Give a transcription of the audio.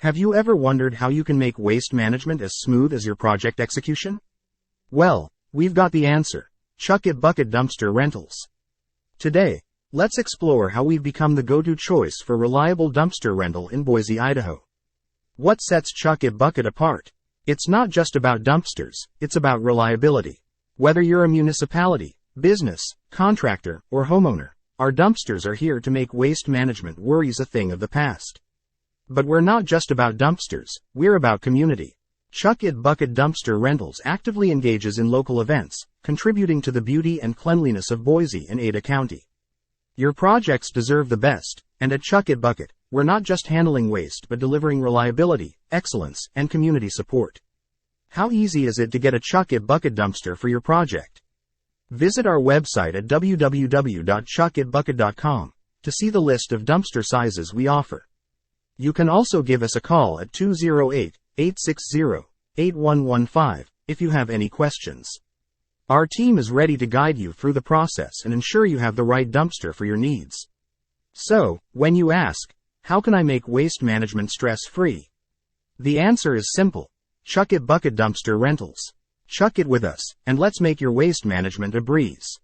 Have you ever wondered how you can make waste management as smooth as your project execution? Well, we've got the answer. Chuck It Bucket Dumpster Rentals. Today, let's explore how we've become the go-to choice for reliable dumpster rental in Boise, Idaho. What sets Chuck It Bucket apart? It's not just about dumpsters, it's about reliability. Whether you're a municipality, business, contractor, or homeowner, our dumpsters are here to make waste management worries a thing of the past. But we're not just about dumpsters, we're about community. Chuck It Bucket Dumpster Rentals actively engages in local events, contributing to the beauty and cleanliness of Boise and Ada County. Your projects deserve the best, and at Chuck It Bucket, we're not just handling waste but delivering reliability, excellence, and community support. How easy is it to get a Chuck It Bucket dumpster for your project? Visit our website at www.chuckitbucket.com to see the list of dumpster sizes we offer. You can also give us a call at 208-860-8115 if you have any questions. Our team is ready to guide you through the process and ensure you have the right dumpster for your needs. So, when you ask, how can I make waste management stress-free? The answer is simple. Chuck It Bucket Dumpster Rentals. Chuck it with us, and let's make your waste management a breeze.